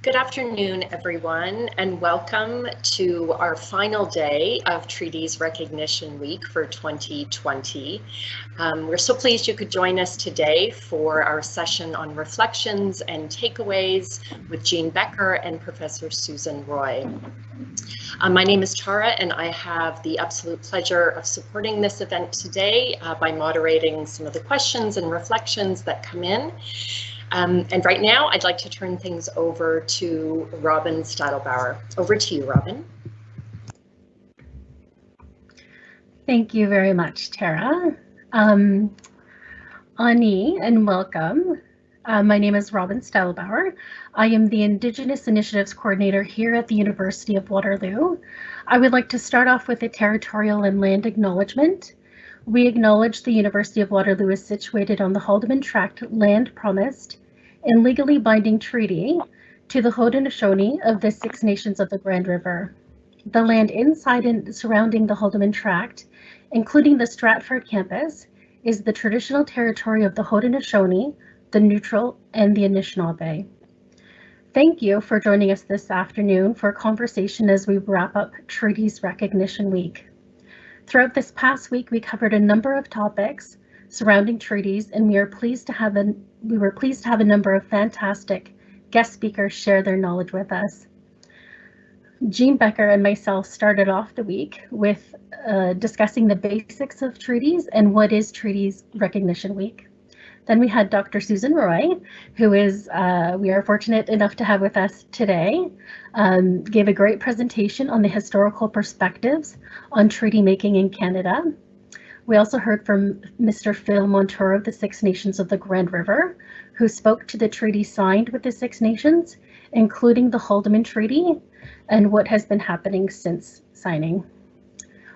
Good afternoon, everyone, and welcome to our final day of Treaties Recognition Week for 2020. We're so pleased you could join us today for our session on reflections and takeaways with Jean Becker and Professor Susan Roy. My name is Tara, and I have the absolute pleasure of supporting this event today by moderating some of the questions and reflections that come in. And right now, I'd like to turn things over to Robin Stadelbauer. Over to you, Robin. Thank you very much, Tara. Ani, and welcome. My name is Robin Stadelbauer. I am the Indigenous Initiatives Coordinator here at the University of Waterloo. I would like to start off with a territorial and land acknowledgement. We acknowledge the University of Waterloo is situated on the Haldeman Tract land promised in legally binding treaty to the Haudenosaunee of the Six Nations of the Grand River. The land inside and surrounding the Haldeman Tract, including the Stratford campus, is the traditional territory of the Haudenosaunee, the Neutral, and the Anishinaabe. Thank you for joining us this afternoon for a conversation as we wrap up Treaties Recognition Week. Throughout this past week, we covered a number of topics surrounding treaties, and we were pleased to have a number of fantastic guest speakers share their knowledge with us. Jean Becker and myself started off the week with discussing the basics of treaties and what is Treaties Recognition Week. Then we had Dr. Susan Roy, who is, we are fortunate enough to have with us today, gave a great presentation on the historical perspectives on treaty making in Canada. We also heard from Mr. Phil Montour of the Six Nations of the Grand River, who spoke to the treaty signed with the Six Nations, including the Haldeman Treaty and what has been happening since signing.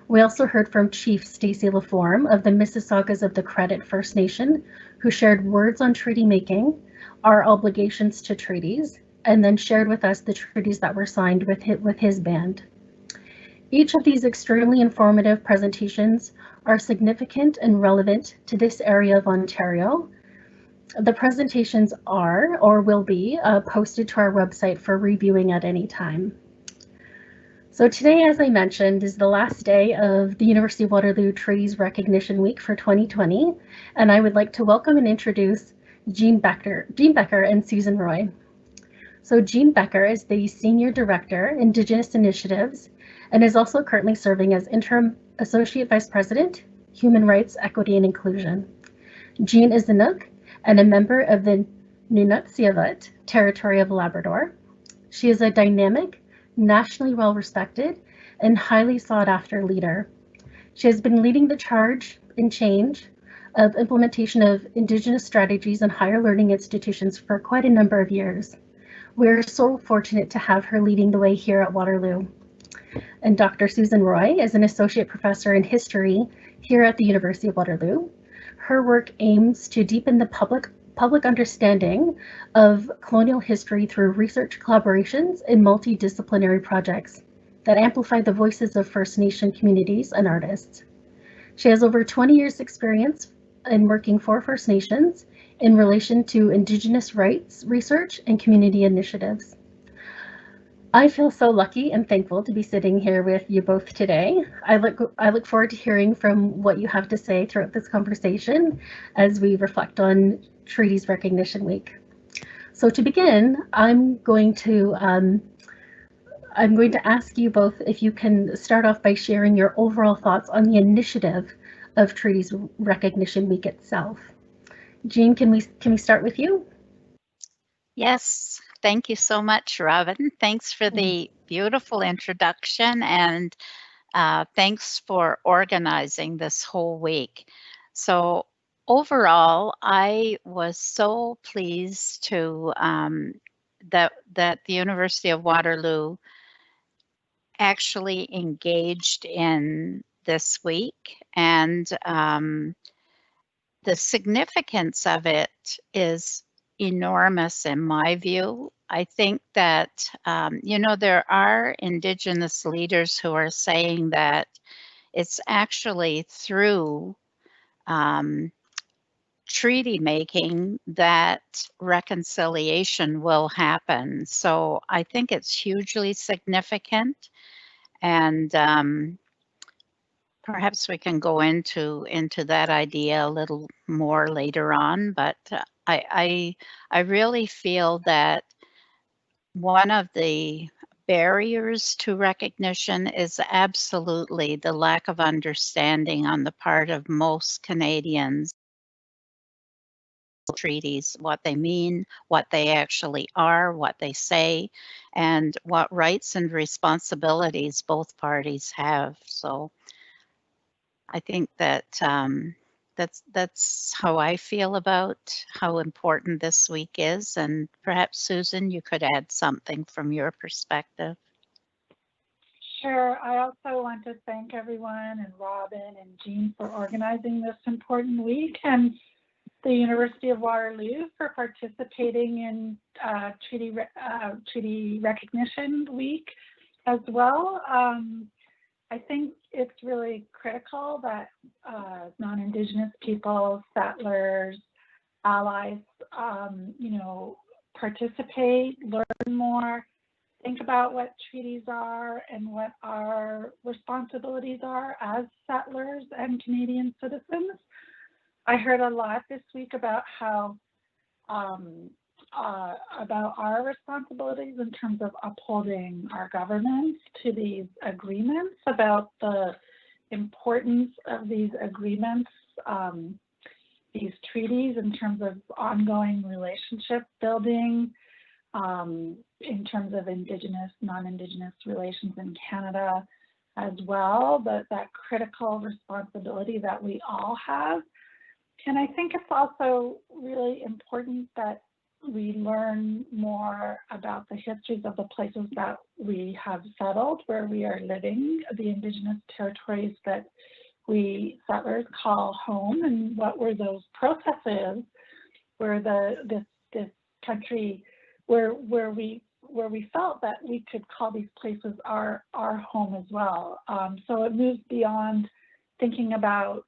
We also heard from Chief Stacey Laforme of the Mississaugas of the Credit First Nation, who shared words on treaty making, our obligations to treaties, and then shared with us the treaties that were signed with his band. Each of these extremely informative presentations are significant and relevant to this area of Ontario. The presentations are or will be posted to our website for reviewing at any time. So today, as I mentioned, is the last day of the University of Waterloo Treaties Recognition Week for 2020, and I would like to welcome and introduce Jean Becker and Susan Roy. So Jean Becker is the Senior Director, Indigenous Initiatives, and is also currently serving as Interim Associate Vice President, Human Rights, Equity and Inclusion. Jean is a Nook and a member of the Nunavut Territory of Labrador. She is a dynamic, nationally well-respected, and highly sought-after leader. She has been leading the charge in change of implementation of Indigenous strategies in higher learning institutions for quite a number of years. We're so fortunate to have her leading the way here at Waterloo. And Dr. Susan Roy is an associate professor in history here at the University of Waterloo. Her work aims to deepen the public understanding of colonial history through research collaborations and multidisciplinary projects that amplify the voices of First Nation communities and artists. She has over 20 years experience in working for First Nations in relation to Indigenous rights research and community initiatives. I feel so lucky and thankful to be sitting here with you both today. I look forward to hearing from what you have to say throughout this conversation as we reflect on Treaties Recognition Week. So to begin, I'm going to ask you both if you can start off by sharing your overall thoughts on the initiative of Treaties Recognition Week itself. Jean, can we start with you? Yes, thank you so much, Robin. Thanks for the beautiful introduction, and thanks for organizing this whole week. So overall, I was so pleased to that the University of Waterloo actually engaged in this week, and the significance of it is enormous in my view. I think that, there are Indigenous leaders who are saying that it's actually through treaty making that reconciliation will happen. So I think it's hugely significant, and perhaps we can go into that idea a little more later on. But I really feel that one of the barriers to recognition is absolutely the lack of understanding on the part of most Canadians. Treaties, what they mean, what they actually are, what they say, and what rights and responsibilities both parties have. So I think that that's how I feel about how important this week is. And perhaps, Susan, you could add something from your perspective. Sure. I also want to thank everyone and Robin and Jean for organizing this important week, and the University of Waterloo for participating in Treaty Recognition Week as well. I think it's really critical that non-Indigenous people, settlers, allies, participate, learn more, think about what treaties are and what our responsibilities are as settlers and Canadian citizens. I heard a lot this week about how about our responsibilities in terms of upholding our governments to these agreements, about the importance of these agreements, these treaties in terms of ongoing relationship building, in terms of Indigenous, non-Indigenous relations in Canada as well, but that critical responsibility that we all have. And I think it's also really important that we learn more about the histories of the places that we have settled, where we are living, the Indigenous territories that we settlers call home, and what were those processes where this country, where we felt that we could call these places our home as well. So it moves beyond thinking about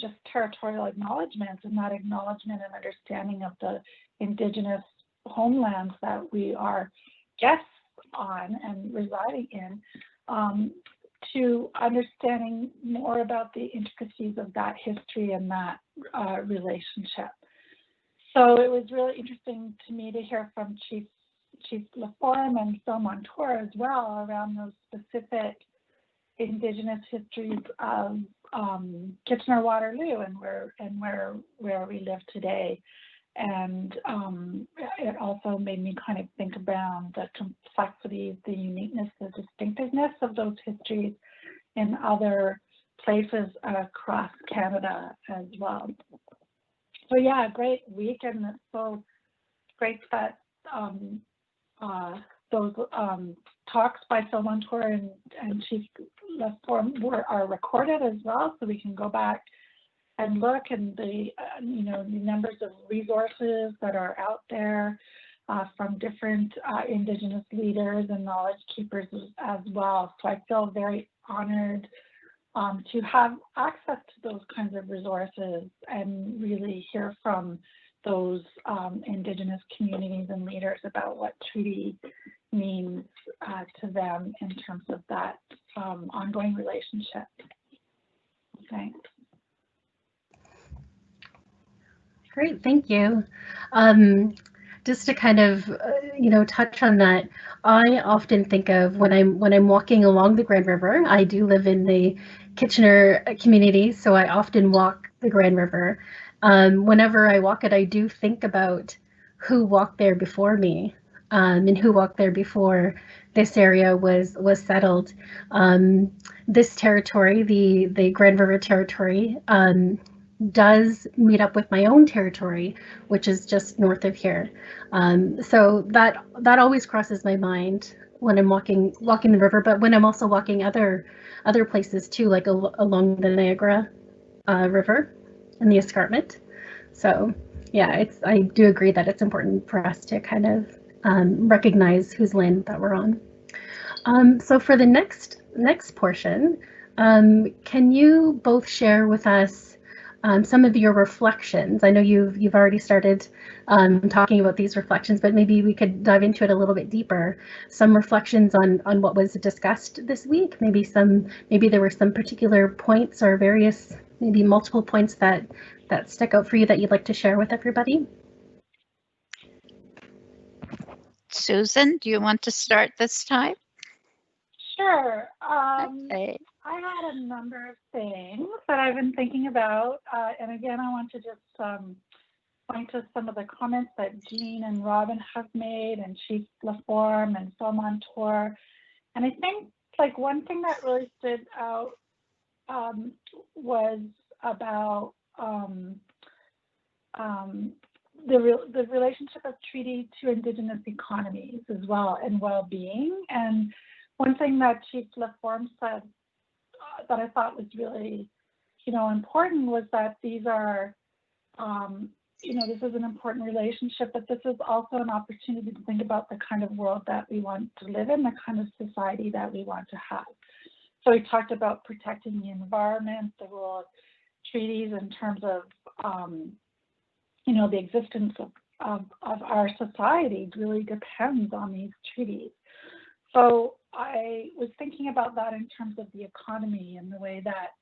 just territorial acknowledgements, and that acknowledgement and understanding of the Indigenous homelands that we are guests on and residing in, to understanding more about the intricacies of that history and that relationship. So it was really interesting to me to hear from Chief Laforme and Phil Montour as well around those specific Indigenous histories of Kitchener-Waterloo and where we live today. And it also made me kind of think about the complexities, the uniqueness, the distinctiveness of those histories in other places across Canada as well. So yeah, great week, and it's so great that those talks by Phil Montour and Chief Laforme are recorded as well, so we can go back and look, and the numbers of resources that are out there from different Indigenous leaders and knowledge keepers as well. So I feel very honored to have access to those kinds of resources and really hear from those Indigenous communities and leaders about what treaty means to them in terms of that ongoing relationship. Thanks. Great, thank you. Just to kind of, touch on that, I often think of when I'm walking along the Grand River. I do live in the Kitchener community, so I often walk the Grand River. Whenever I walk it, I do think about who walked there before me, and who walked there before this area was settled. This territory, the Grand River Territory, does meet up with my own territory, which is just north of here. So that always crosses my mind when I'm walking the river, but when I'm also walking other places too, like along the Niagara River and the escarpment. So yeah, I do agree that it's important for us to kind of recognize whose land that we're on. So for the next portion, can you both share with us some of your reflections. I know you've already started talking about these reflections, but maybe we could dive into it a little bit deeper. Some reflections on what was discussed this week. Maybe there were some particular points or various, maybe multiple points that stick out for you that you'd like to share with everybody. Susan, do you want to start this time? Sure. Okay. I had a number of things that I've been thinking about, and again, I want to just point to some of the comments that Jean and Robin have made, and Chief Laforme and Phil Montour. And I think like one thing that really stood out was about the relationship of treaty to Indigenous economies as well, and well-being. And one thing that Chief Laforme said that I thought was really, important was that these are, this is an important relationship, but this is also an opportunity to think about the kind of world that we want to live in, the kind of society that we want to have. So we talked about protecting the environment, the role of treaties in terms of, the existence of our society really depends on these treaties. So I was thinking about that in terms of the economy and the way that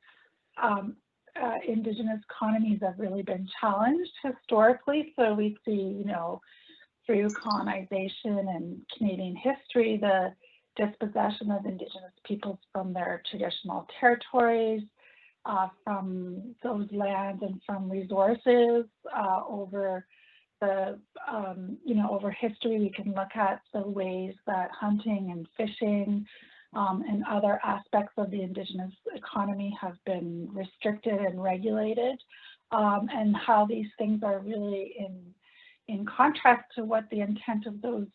Indigenous economies have really been challenged historically. So we see, through colonization and Canadian history, the dispossession of Indigenous peoples from their traditional territories, from those lands and from resources over the, over history. We can look at the ways that hunting and fishing and other aspects of the Indigenous economy have been restricted and regulated, and how these things are really in contrast to what the intent of those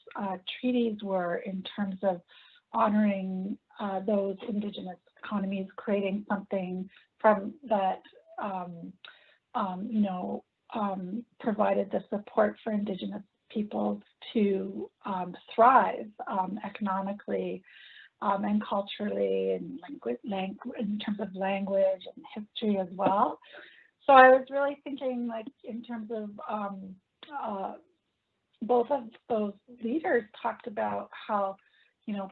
treaties were in terms of honoring those Indigenous economies, creating something from that, provided the support for Indigenous peoples to thrive economically and culturally, and in terms of language and history as well. So I was really thinking, like, in terms of both of those leaders talked about how,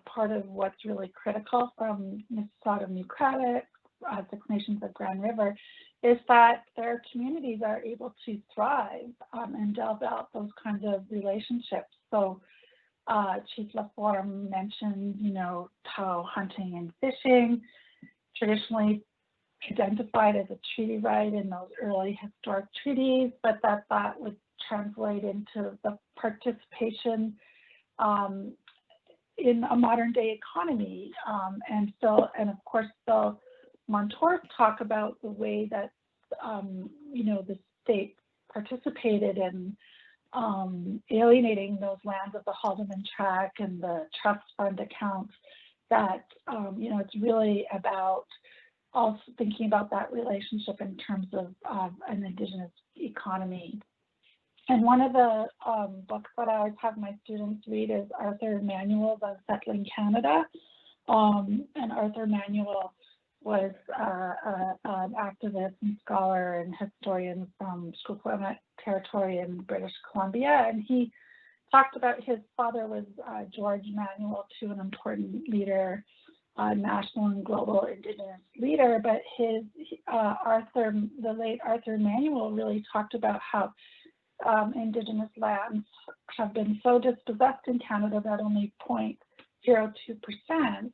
part of what's really critical from Mississauga Mucratic, Six Nations of Grand River, is that their communities are able to thrive and develop those kinds of relationships. So Chief Laforme mentioned, how hunting and fishing traditionally identified as a treaty right in those early historic treaties, but that would translate into the participation in a modern day economy. And of course, Phil Montour talk about the way that, the state participated in alienating those lands of the Haldeman Tract and the trust fund accounts, that, it's really about also thinking about that relationship in terms of an Indigenous economy. And one of the books that I always have my students read is Arthur Manuels on Settling Canada. And Arthur Manuel was an activist and scholar and historian from Squamish Territory in British Columbia. And he talked about his father was George Manuel, too, an important leader, national and global Indigenous leader. But the late Arthur Manuel really talked about how Indigenous lands have been so dispossessed in Canada that only 0.02%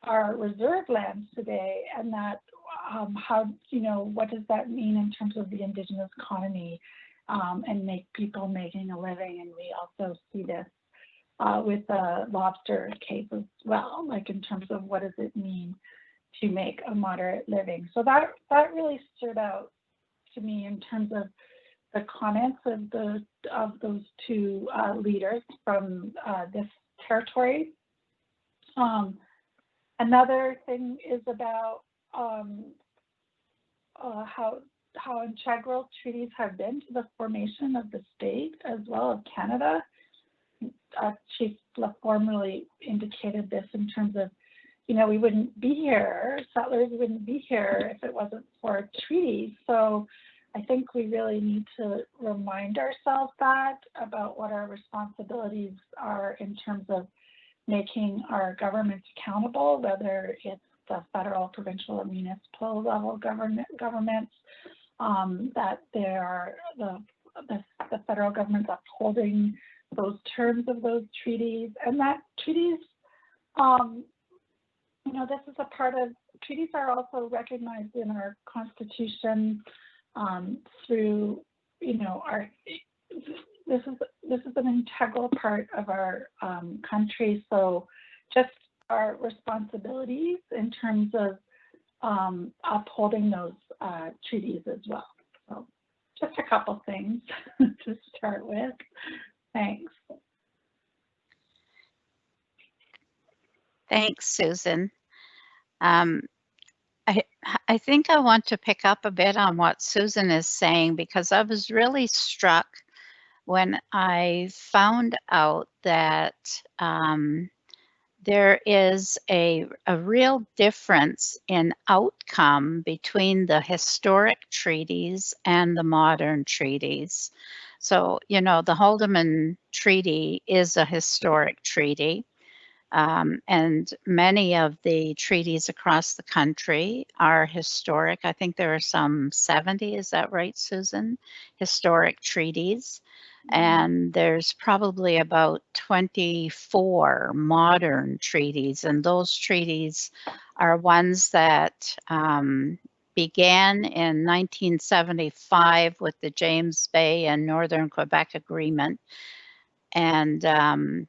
are reserve lands today, and that how, what does that mean in terms of the Indigenous economy and people making a living. And we also see this with the lobster case as well, like in terms of what does it mean to make a moderate living. So that really stood out to me in terms of the comments of those two leaders from this territory. Another thing is about how integral treaties have been to the formation of the state as well as Canada. Chief Laforme really indicated this in terms of, we wouldn't be here, settlers wouldn't be here if it wasn't for treaties. So I think we really need to remind ourselves that about what our responsibilities are in terms of making our governments accountable, whether it's the federal, provincial, or municipal level governments, that they are the federal government's upholding those terms of those treaties, and that treaties, this is a part of, treaties are also recognized in our Constitution through, this is an integral part of our country. So just our responsibilities in terms of upholding those treaties as well. So just a couple things to start with. Thanks. Thanks, Susan. I think I want to pick up a bit on what Susan is saying, because I was really struck when I found out that there is a real difference in outcome between the historic treaties and the modern treaties. So, the Haldeman Treaty is a historic treaty. And many of the treaties across the country are historic. I think there are some 70, is that right, Susan? Historic treaties. And there's probably about 24 modern treaties. And those treaties are ones that began in 1975 with the James Bay and Northern Quebec Agreement. And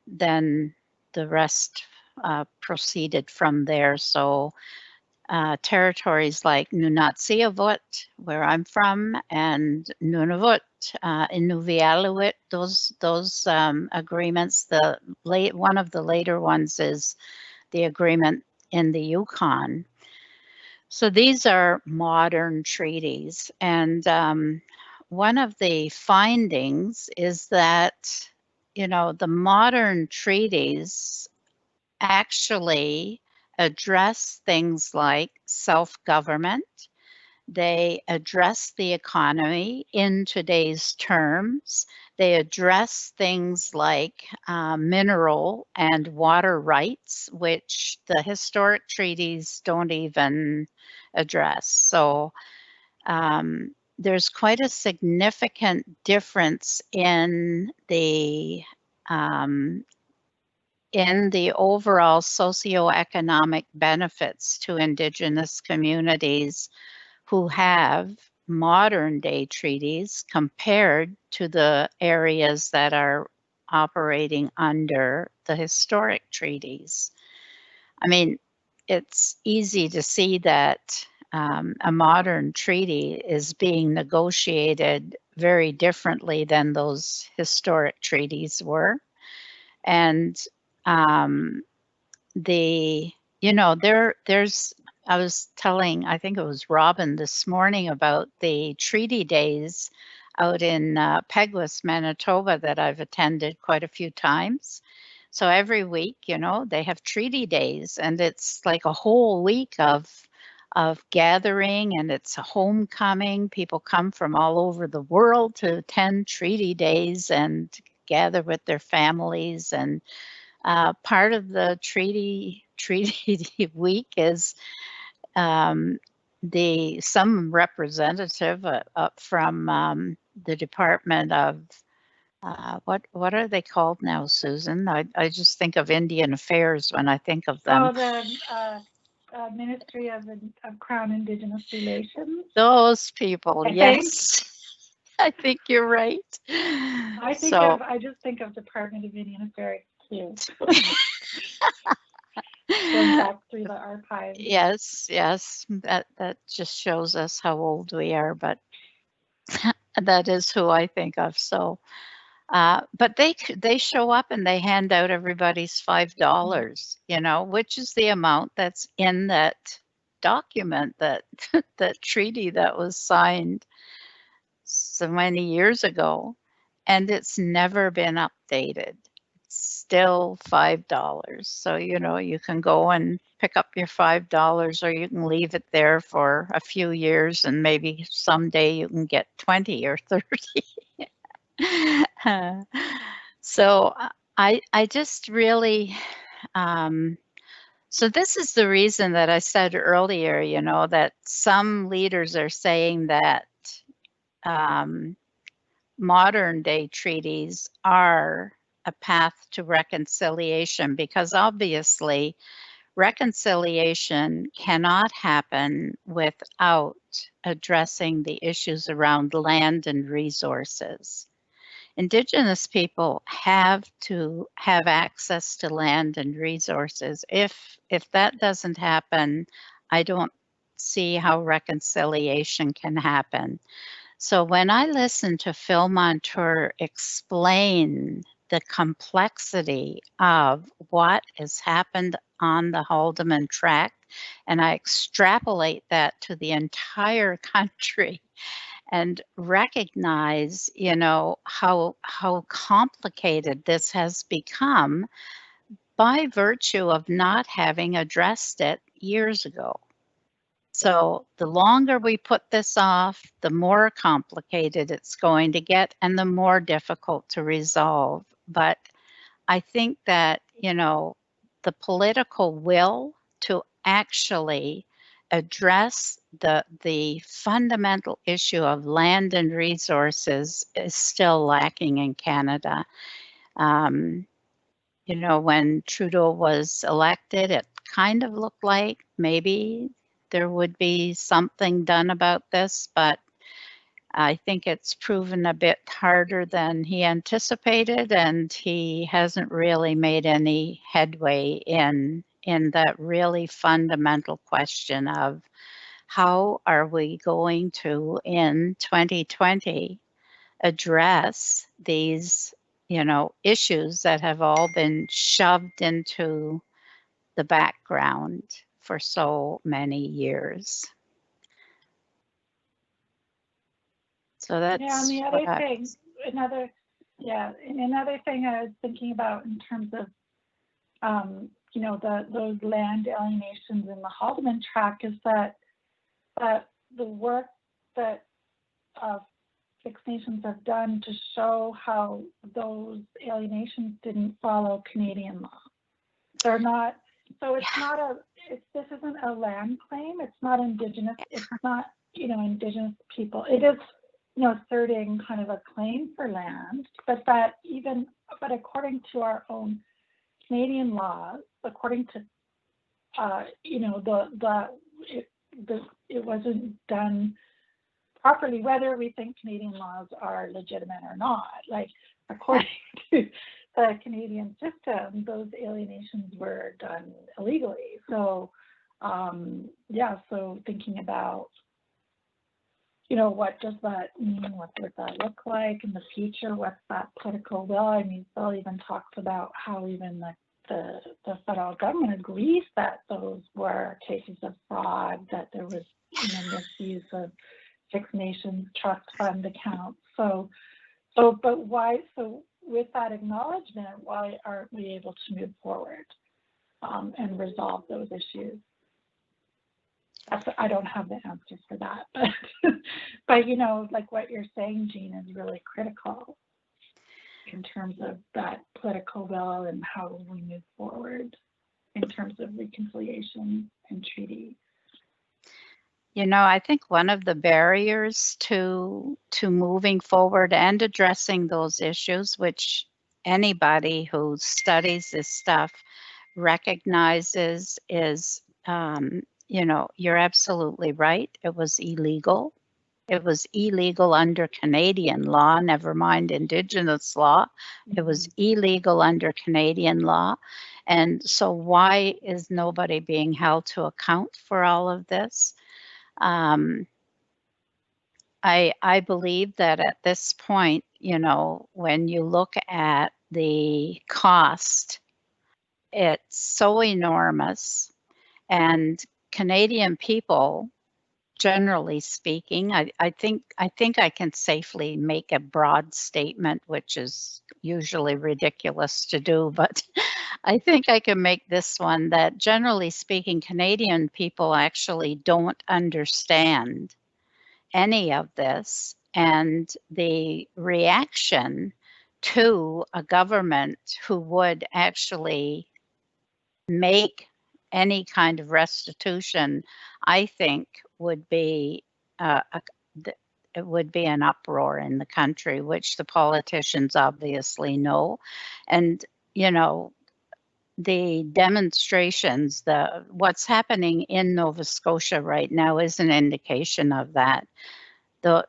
then the rest proceeded from there. So territories like Nunatsiavut, where I'm from, and Nunavut, Inuvialuit, those agreements, one of the later ones is the agreement in the Yukon. So these are modern treaties. And one of the findings is that the modern treaties actually address things like self-government. They address the economy in today's terms. They address things like mineral and water rights, which the historic treaties don't even address. So there's quite a significant difference in the overall socioeconomic benefits to Indigenous communities who have modern day treaties compared to the areas that are operating under the historic treaties. I mean, it's easy to see that a modern treaty is being negotiated very differently than those historic treaties were. And I was telling, I think it was Robin this morning, about the treaty days out in Peguis, Manitoba, that I've attended quite a few times. So every week, they have treaty days, and it's like a whole week of gathering, and it's a homecoming. People come from all over the world to attend treaty days and gather with their families. And part of the treaty week is some representative up from the Department of what are they called now, Susan? I just think of Indian Affairs when I think of them. Oh, the Ministry of Crown Indigenous Relations. Those people, yes. I think you're right. I just think of Department of Indian Affairs too. Going back through the archives. Yes. That just shows us how old we are, but that is who I think of. So, but they show up and they hand out everybody's $5, which is the amount that's in that document, that treaty that was signed so many years ago, and it's never been updated. still $5. So, you know, you can go and pick up your $5, or you can leave it there for a few years and maybe someday you can get 20 or 30. So I just really, so this is the reason that I said earlier, you know, that some leaders are saying that modern day treaties are a path to reconciliation, because obviously reconciliation cannot happen without addressing the issues around land and resources. Indigenous people have to have access to land and resources. If that doesn't happen, I don't see how reconciliation can happen. So when I listen to Phil Montour explain the complexity of what has happened on the Haldeman Tract, and I extrapolate that to the entire country and recognize, you know, how complicated this has become by virtue of not having addressed it years ago. So the longer we put this off, the more complicated it's going to get and the more difficult to resolve. But I think that, you know, the political will to actually address the fundamental issue of land and resources is still lacking in Canada. You know, when Trudeau was elected, it kind of looked like maybe there would be something done about this, but I think it's proven a bit harder than he anticipated, and he hasn't really made any headway in that really fundamental question of how are we going to, in 2020, address these, you know, issues that have all been shoved into the background for so many years. So that's and the other thing, another thing I was thinking about in terms of, you know, those land alienations in the Haldeman Tract is that the work that Six Nations have done to show how those alienations didn't follow Canadian law. They're not, so it's not this isn't a land claim. It's not Indigenous. It's not, you know, Indigenous people. It is, you know, asserting kind of a claim for land, but according to our own Canadian laws, according to, you know, it wasn't done properly, whether we think Canadian laws are legitimate or not. Like, according to the Canadian system, those alienations were done illegally. So, yeah, so thinking about, you know, what does that mean? What does that look like in the future? What's that political will? I mean, Phil even talks about how even the federal government agrees that those were cases of fraud, that there was, you know, misuse of Six Nations trust fund accounts. But why? So with that acknowledgement, why aren't we able to move forward and resolve those issues? I don't have the answer for that, but you know, like what you're saying, Jean, is really critical in terms of that political will and how we move forward in terms of reconciliation and treaty. You know, I think one of the barriers to moving forward and addressing those issues, which anybody who studies this stuff recognizes, is, you know, you're absolutely right. It was illegal. It was illegal under Canadian law, never mind Indigenous law. It was illegal under Canadian law. And so why is nobody being held to account for all of this? I believe that at this point, you know, when you look at the cost, it's so enormous, and Canadian people generally speaking, I think I can safely make a broad statement, which is usually ridiculous to do, but I think I can make this one that generally speaking, Canadian people actually don't understand any of this, and the reaction to a government who would actually make any kind of restitution, I think would be it would be an uproar in the country, which the politicians obviously know. And, you know, the demonstrations, what's happening in Nova Scotia right now is an indication of that.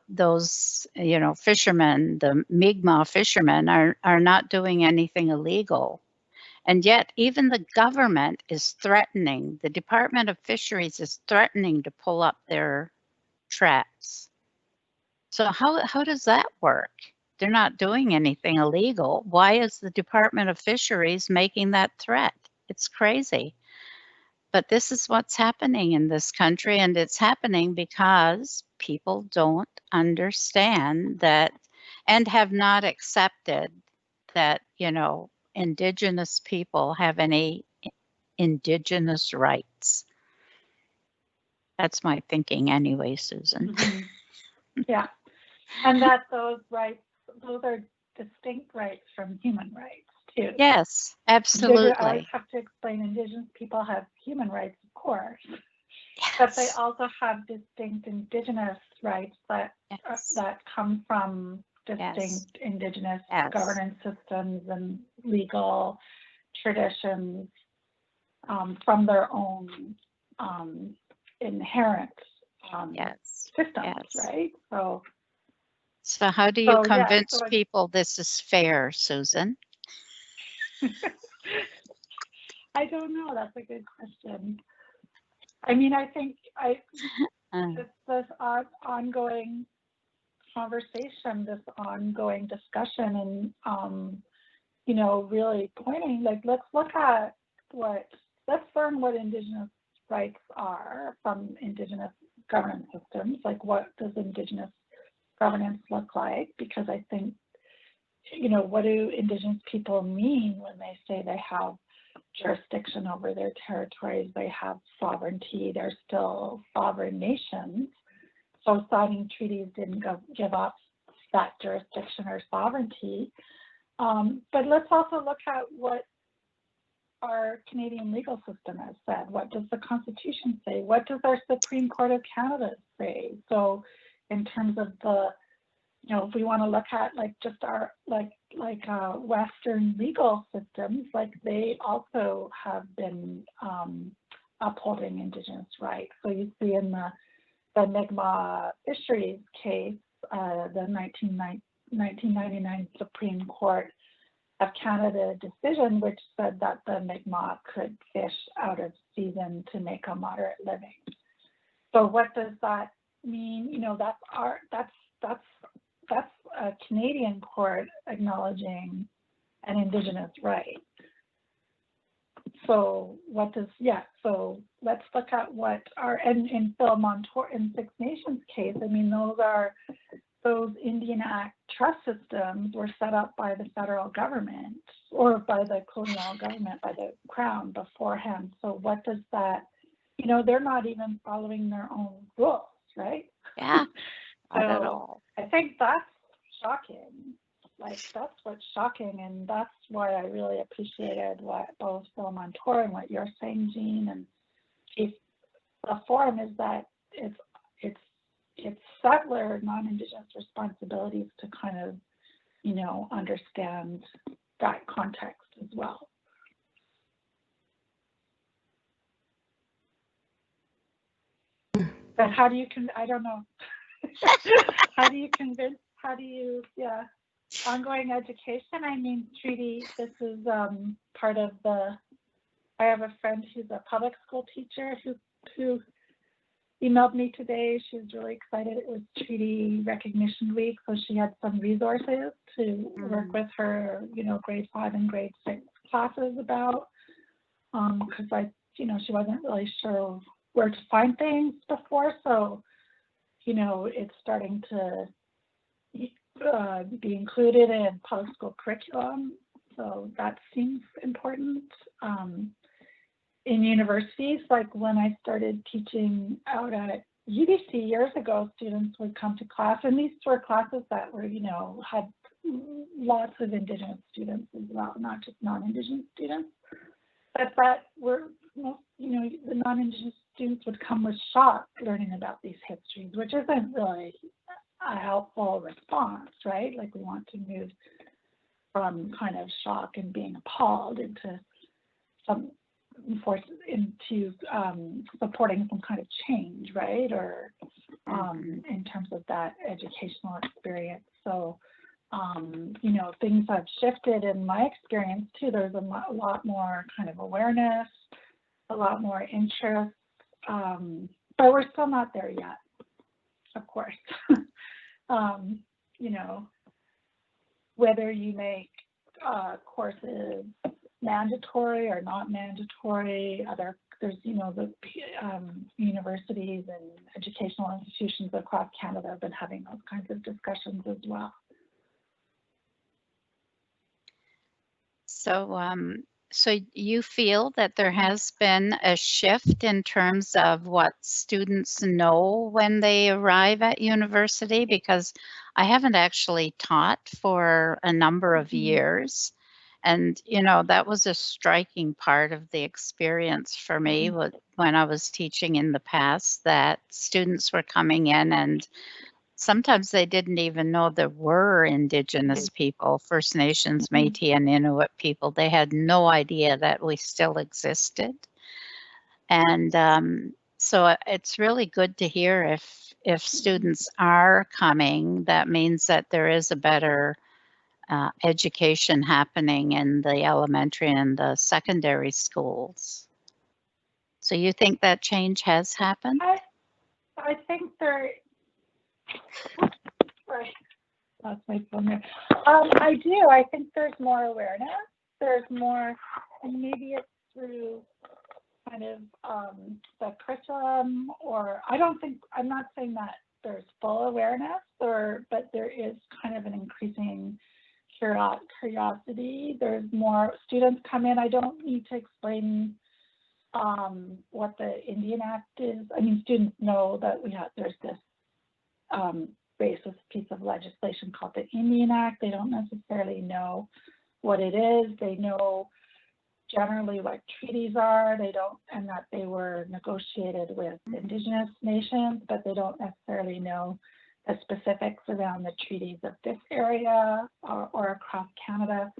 Those, you know, fishermen, the Mi'kmaq fishermen are not doing anything illegal. And yet even the government is threatening, the Department of Fisheries is threatening to pull up their traps. So how does that work? They're not doing anything illegal. Why is the Department of Fisheries making that threat? It's crazy. But this is what's happening in this country, and it's happening because people don't understand that and have not accepted that, you know, Indigenous people have any Indigenous rights. That's my thinking anyway, Susan. Mm-hmm. Yeah, and that those rights, those are distinct rights from human rights too. Yes, absolutely. I always have to explain Indigenous people have human rights, of course, yes. but they also have distinct Indigenous rights that yes. that come from distinct yes. Indigenous yes. governance systems and legal traditions from their own inherent yes. systems, yes. right? So how do you convince people this is fair, Susan? I don't know. That's a good question. I mean, I think it's this ongoing conversation, this ongoing discussion, and you know, really pointing like let's learn what Indigenous rights are from Indigenous governance systems. Like, what does Indigenous governance look like? Because I think, you know, what do Indigenous people mean when they say they have jurisdiction over their territories, they have sovereignty, they're still sovereign nations. So signing treaties didn't give up that jurisdiction or sovereignty. But let's also look at what our Canadian legal system has said. What does the Constitution say? What does our Supreme Court of Canada say? So in terms of the, you know, if we want to look at like just our Western legal systems, like they also have been upholding Indigenous rights. So you see in the Mi'kmaq fisheries case, the 1999 Supreme Court of Canada decision, which said that the Mi'kmaq could fish out of season to make a moderate living. So what does that mean? You know, that's a Canadian court acknowledging an Indigenous right. So what does, so let's look at what our, and in Phil Montour, in Six Nations case, I mean, those Indian Act trust systems were set up by the federal government or by the colonial government, by the crown beforehand. So what does that, you know, they're not even following their own rules, right? Yeah, not at So all. I think that's shocking. Like, that's what's shocking, and that's why I really appreciated what both Phil Montour and what you're saying, Jean, and if the forum is that it's settler, non-Indigenous responsibilities to kind of, you know, understand that context as well. But how do you I don't know. Yeah. Ongoing education, I mean, treaty, this is part of I have a friend who's a public school teacher who emailed me today. She was really excited. It was Treaty Recognition Week, so she had some resources to work with her, you know, grade 5 and grade 6 classes about, because she wasn't really sure where to find things before. So you know, it's starting to be included in public school curriculum. So that seems important. In universities, like when I started teaching out at UBC years ago, students would come to class, and these were classes that were, you know, had lots of Indigenous students as well, not just non-Indigenous students, but that were most, you know, the non-Indigenous students would come with shock learning about these histories, which isn't really a helpful response, right? Like we want to move from kind of shock and being appalled into supporting some kind of change, right? Or in terms of that educational experience. So, you know, things have shifted in my experience too. There's a lot more kind of awareness, a lot more interest, but we're still not there yet, of course. You know, whether you make courses mandatory or not mandatory, there's, you know, the universities and educational institutions across Canada have been having those kinds of discussions as well. So you feel that there has been a shift in terms of what students know when they arrive at university? Because I haven't actually taught for a number of years. And, you know, that was a striking part of the experience for me when I was teaching in the past, that students were coming in and sometimes they didn't even know there were Indigenous people, First Nations, Métis, and Inuit people. They had no idea that we still existed. And so it's really good to hear if students are coming, that means that there is a better education happening in the elementary and the secondary schools. So you think that change has happened? I think there, sorry, lost my phone there. I do. I think there's more awareness. There's more, and maybe it's through kind of the curriculum, or I'm not saying that there's full awareness, but there is kind of an increasing curiosity. There's more students come in. I don't need to explain what the Indian Act is. I mean, students know that there's this basis piece of legislation called the Indian Act. They don't necessarily know what it is. They know generally what treaties are. They don't, and that they were negotiated with Indigenous nations, but they don't necessarily know the specifics around the treaties of this area or across Canada.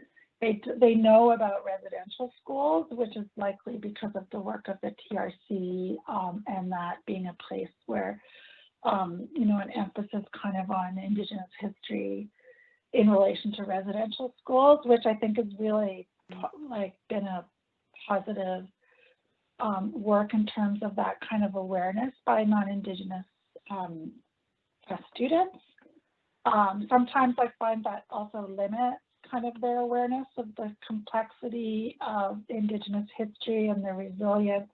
They know about residential schools, which is likely because of the work of the TRC and that being a place where, you know, an emphasis kind of on Indigenous history in relation to residential schools, which I think has really like been a positive work in terms of that kind of awareness by non-Indigenous students. Sometimes I find that also limits kind of their awareness of the complexity of Indigenous history and the resilience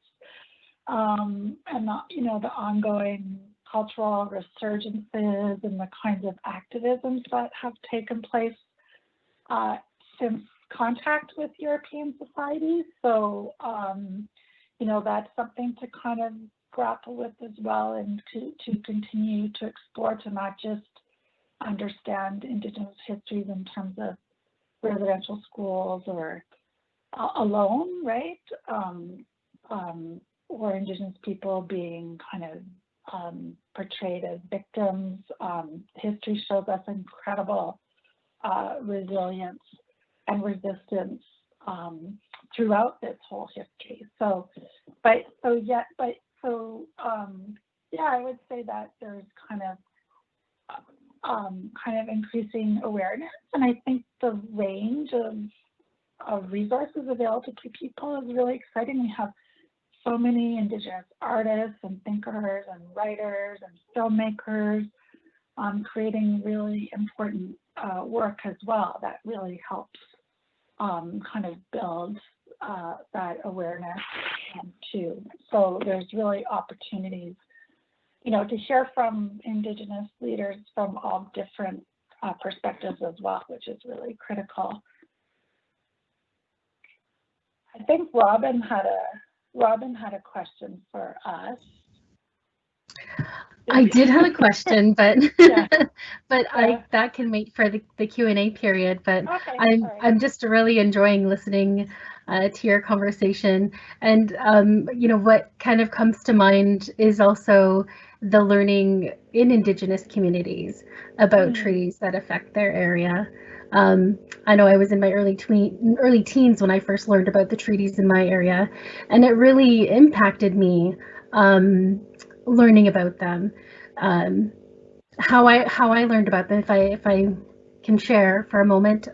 and the, you know, the ongoing cultural resurgences and the kinds of activisms that have taken place since contact with European societies. So, you know, that's something to kind of grapple with as well, and to continue to explore, to not just understand Indigenous histories in terms of residential schools or alone, right? Or Indigenous people being kind of portrayed as victims. History shows us incredible resilience and resistance throughout this whole history. Yeah, I would say that there's kind of increasing awareness, and I think the range of resources available to people is really exciting. We have so many Indigenous artists and thinkers and writers and filmmakers creating really important work as well that really helps kind of build that awareness too. So there's really opportunities you know, to hear from Indigenous leaders from all different perspectives as well, which is really critical. I think Robin had a question for us. I did have a question, but Yeah. but Yeah. that can wait for the Q&A period. But Okay, I'm just really enjoying listening to your conversation, and you know, what kind of comes to mind is also the learning in Indigenous communities about treaties that affect their area. I know I was in my early teens when I first learned about the treaties in my area, and it really impacted me. Learning about them, how I learned about them. If I can share for a moment,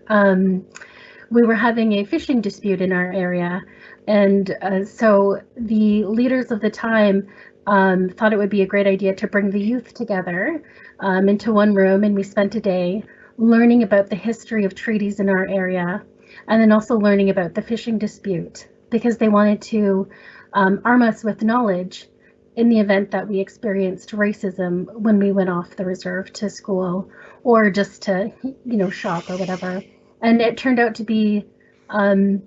we were having a fishing dispute in our area, and so the leaders of the time thought it would be a great idea to bring the youth together into one room, and we spent a day learning about the history of treaties in our area, and then also learning about the fishing dispute, because they wanted to arm us with knowledge in the event that we experienced racism when we went off the reserve to school or just to, you know, shop or whatever. And it turned out to be, you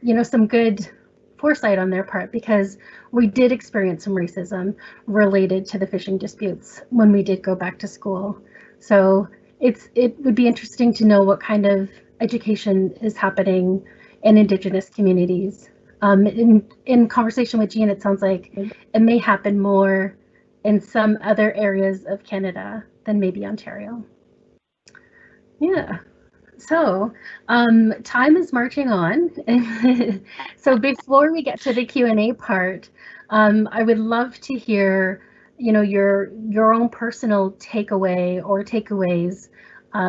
know, some good foresight on their part, because we did experience some racism related to the fishing disputes when we did go back to school. So it would be interesting to know what kind of education is happening in Indigenous communities. In conversation with Jean, it sounds like it may happen more in some other areas of Canada than maybe Ontario. Yeah. So time is marching on. So before we get to the Q&A part, I would love to hear, you know, your own personal takeaway or takeaways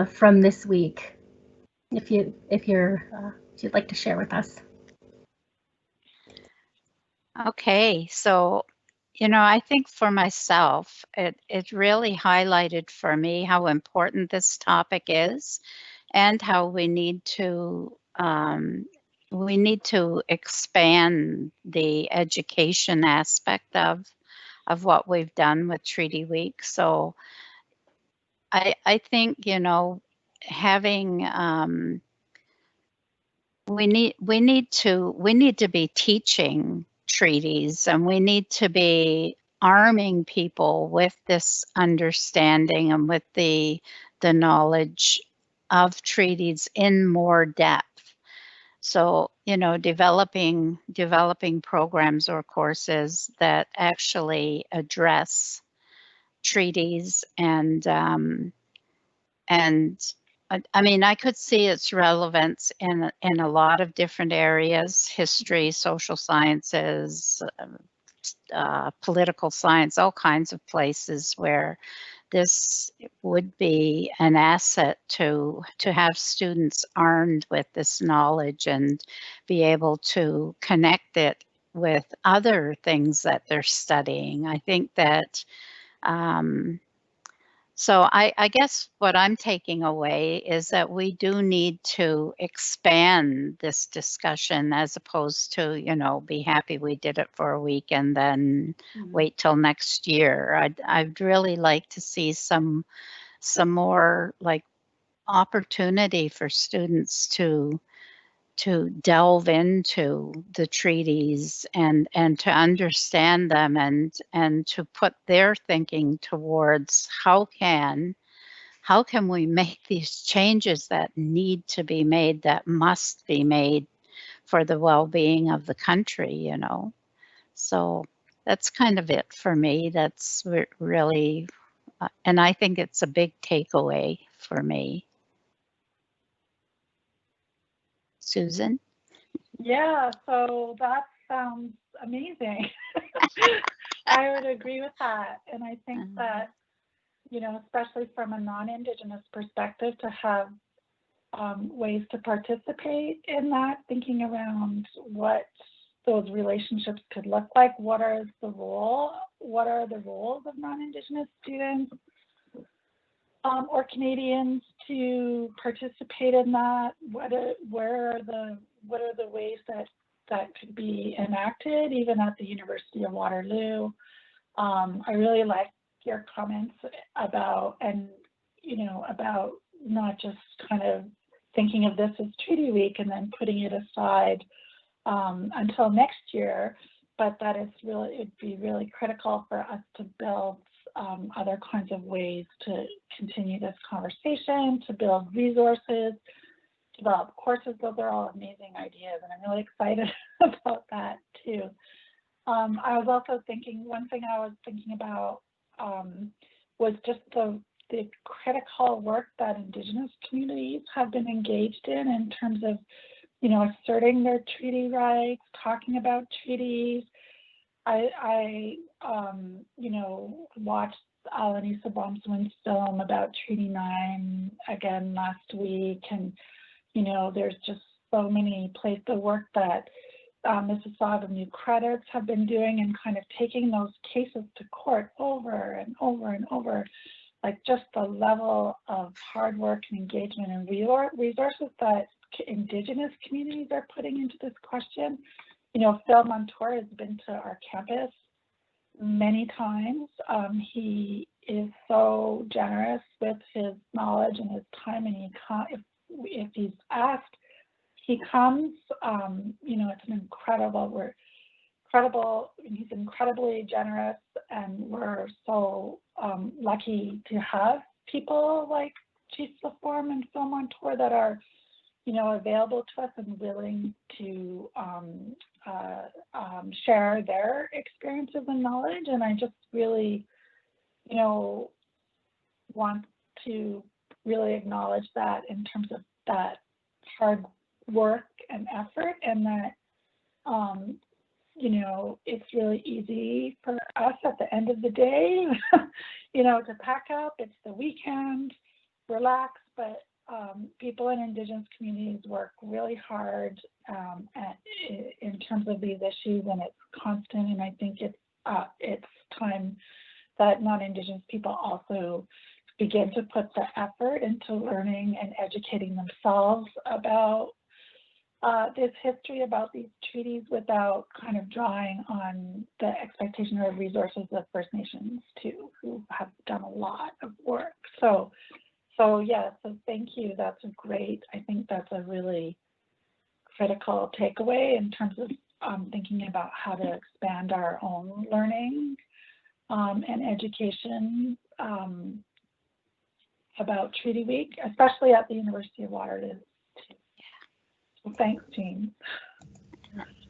from this week, if you'd like to share with us. Okay, so, you know, I think for myself, it really highlighted for me how important this topic is, and how we need to expand the education aspect of what we've done with Treaty Week. So I think, you know, having we need to be teaching treaties, and we need to be arming people with this understanding and with the knowledge of treaties in more depth. So, you know, developing programs or courses that actually address treaties, and I mean, I could see its relevance in a lot of different areas: history, social sciences, political science, all kinds of places where this would be an asset to have students armed with this knowledge and be able to connect it with other things that they're studying. I think that so I guess what I'm taking away is that we do need to expand this discussion, as opposed to, you know, be happy we did it for a week and then wait till next year. I'd really like to see some more like opportunity for students to delve into the treaties and to understand them, and to put their thinking towards how can we make these changes that need to be made, that must be made for the well-being of the country, you know. So that's kind of it for me. That's really, and I think it's a big takeaway for me. Susan? Yeah, so that sounds amazing. I would agree with that. And I think that, you know, especially from a non-Indigenous perspective, to have ways to participate in that, thinking around what those relationships could look like. What are the roles of non-Indigenous students or Canadians to participate in that? What are the ways that could be enacted, even at the University of Waterloo? I really like your comments about, and about not just kind of thinking of this as Treaty Week and then putting it aside until next year, but that it'd be really critical for us to build other kinds of ways to continue this conversation, to build resources, develop courses. Those are all amazing ideas, and I'm really excited about that too. I was also thinking, one thing I was thinking about was just the critical work that Indigenous communities have been engaged in terms of, asserting their treaty rights, talking about treaties. I watched Alanisa Bomswin's film about Treaty 9 again last week, and there's just so many places, the work that Mississauga New Credits have been doing and kind of taking those cases to court over and over and over, like just the level of hard work and engagement and resources that Indigenous communities are putting into this question. Phil Montour has been to our campus many times. He is so generous with his knowledge and his time, and if he's asked, he comes. It's an he's incredibly generous, and we're so lucky to have people like Chief LaForme and Phil Montour that are available to us and willing to share their experiences and knowledge. And I just really, want to really acknowledge that in terms of that hard work and effort, and that, it's really easy for us at the end of the day, to pack up. It's the weekend, relax, but people in Indigenous communities work really hard in terms of these issues, and it's constant. And I think it's time that non-Indigenous people also begin to put the effort into learning and educating themselves about this history, about these treaties, without kind of drawing on the expectation or resources of First Nations too, who have done a lot of work. So thank you. I think that's a really critical takeaway in terms of thinking about how to expand our own learning and education about Treaty Week, especially at the University of Waterloo. So thanks, Jean.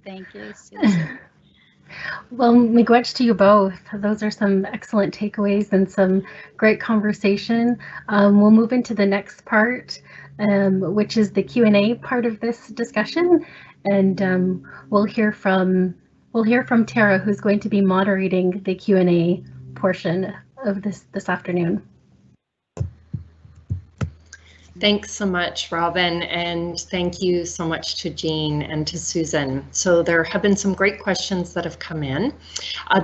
Thank you, Susan. Well, miigwech to you both. Those are some excellent takeaways and some great conversation. We'll move into the next part, which is the Q&A part of this discussion, and we'll hear from Tara, who's going to be moderating the Q&A portion of this afternoon. Thanks so much, Robin, and thank you so much to Jean and to Susan. So there have been some great questions that have come in.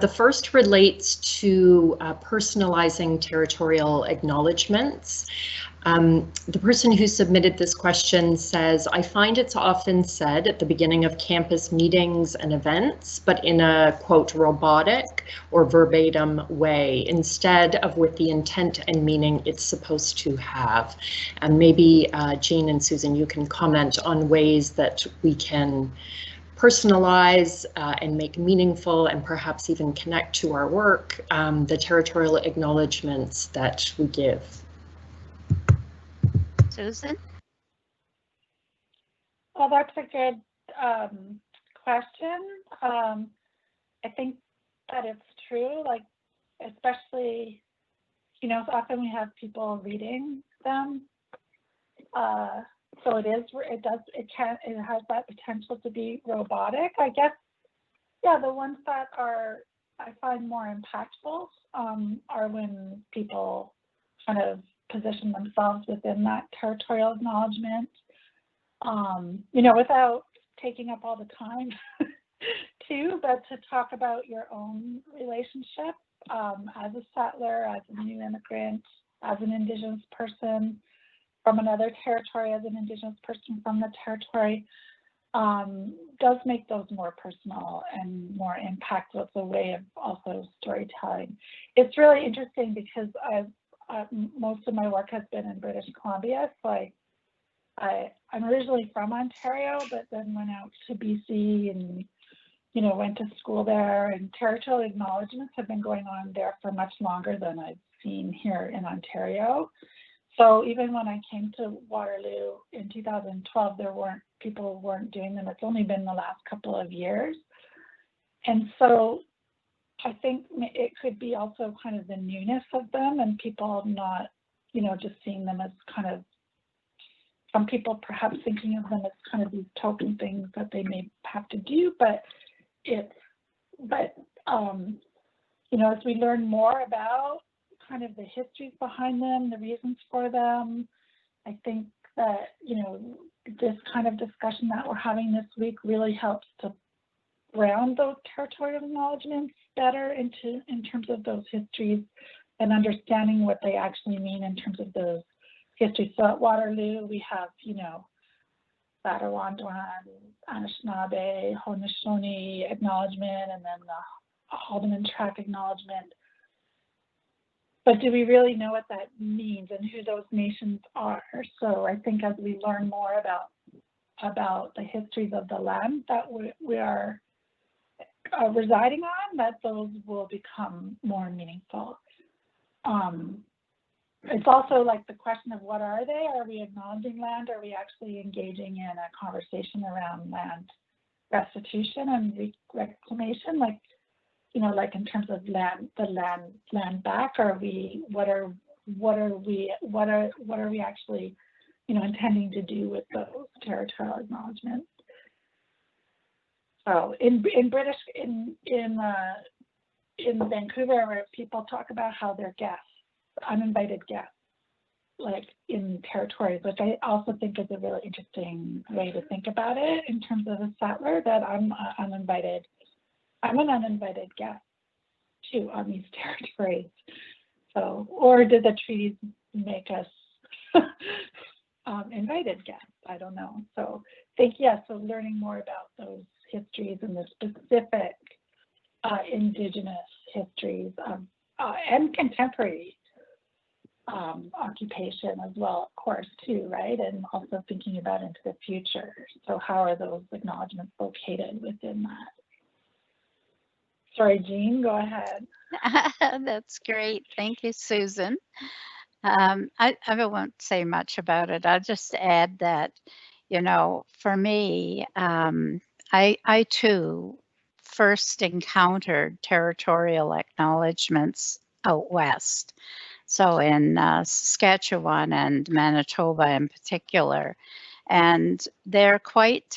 The first relates to personalizing territorial acknowledgements. The person who submitted this question says, I find it's often said at the beginning of campus meetings and events, but in a, quote, robotic or verbatim way, instead of with the intent and meaning it's supposed to have. And maybe Jean and Susan, you can comment on ways that we can personalize and make meaningful and perhaps even connect to our work the territorial acknowledgements that we give. Susan? Well, that's a good question. I think that it's true, like, especially, often we have people reading them. So it has that potential to be robotic. I guess, yeah, the ones that I find more impactful are when people kind of position themselves within that territorial acknowledgement, without taking up all the time too, but to talk about your own relationship as a settler, as a new immigrant, as an Indigenous person from another territory, as an Indigenous person from the territory. does make those more personal and more impactful. It's a way of also storytelling. It's really interesting because most of my work has been in British Columbia. So I'm originally from Ontario, but then went out to BC and, you know, went to school there, and territorial acknowledgements have been going on there for much longer than I've seen here in Ontario. So even when I came to Waterloo in 2012, people weren't doing them. It's only been the last couple of years. And so I think it could be also kind of the newness of them and people not, you know, just seeing them as kind of, some people perhaps thinking of them as kind of these token things that they may have to do, but you know, as we learn more about kind of the histories behind them, the reasons for them, I think that, you know, this kind of discussion that we're having this week really helps to ground those territorial acknowledgements better in terms of those histories and understanding what they actually mean in terms of those histories. So at Waterloo, we have, you know, Ladawandwan, Anishinaabe, Haudenosaunee acknowledgement, and then the Haldeman Tract acknowledgement. But do we really know what that means and who those nations are? So I think as we learn more about the histories of the land that we are residing on, that those will become more meaningful. It's also like the question of what are they? Are we acknowledging land? Are we actually engaging in a conversation around land restitution and reclamation? Like, you know, like in terms of land back, what are we actually, you know, intending to do with those territorial acknowledgements? So in Vancouver, where people talk about how they're guests, uninvited guests, like in territories, which I also think is a really interesting way to think about it in terms of a settler, that I'm an uninvited guest too on these territories. So, or did the treaties make us invited guests? I don't know. So so learning more about those histories and the specific Indigenous histories and contemporary occupation as well, of course, too, right? And also thinking about into the future. So how are those acknowledgements located within that? Sorry, Jean, go ahead. That's great. Thank you, Susan. I won't say much about it. I'll just add that, you know, for me, I too first encountered territorial acknowledgements out west. So in Saskatchewan and Manitoba in particular. And they're quite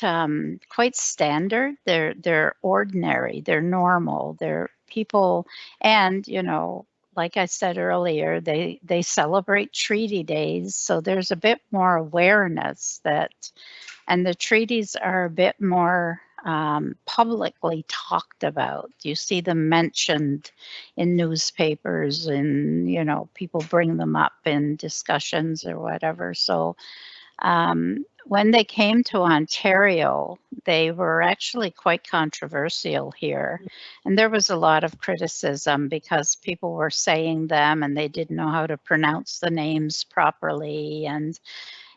standard. They're ordinary. They're normal. They're people, and you know, like I said earlier, they celebrate treaty days. So there's a bit more awareness that, and the treaties are a bit more publicly talked about. You see them mentioned in newspapers, and you know, people bring them up in discussions or whatever. So when they came to Ontario, they were actually quite controversial here. And there was a lot of criticism because people were saying them and they didn't know how to pronounce the names properly. And,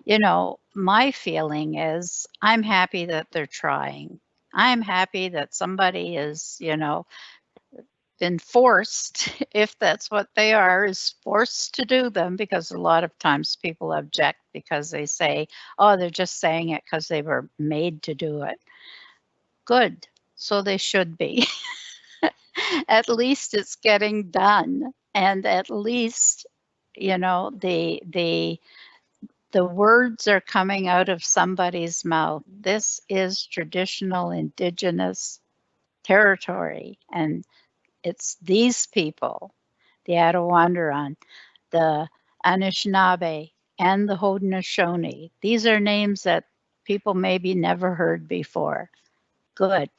you know, my feeling is I'm happy that they're trying. I'm happy that somebody is, you know, been forced, if that's what they are, is forced to do them, because a lot of times people object because they say, oh, they're just saying it because they were made to do it. Good. So they should be. At least it's getting done. And at least, you know, the words are coming out of somebody's mouth. This is traditional Indigenous territory. And it's these people, the Attawandaron, the Anishinaabe, and the Haudenosaunee. These are names that people maybe never heard before. Good.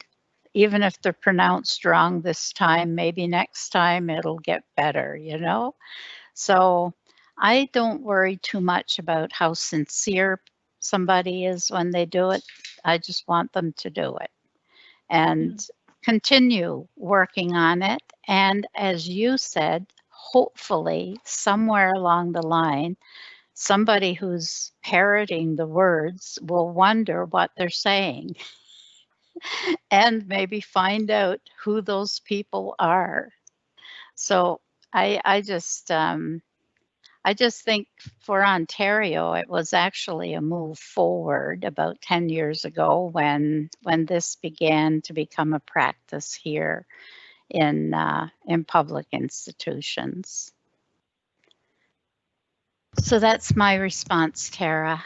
Even if they're pronounced wrong this time, maybe next time it'll get better, you know? So I don't worry too much about how sincere somebody is when they do it. I just want them to do it and continue working on it. And as you said, hopefully somewhere along the line, somebody who's parroting the words will wonder what they're saying and maybe find out who those people are. So I just think for Ontario, it was actually a move forward about 10 years ago when this began to become a practice here in public institutions. So that's my response, Tara.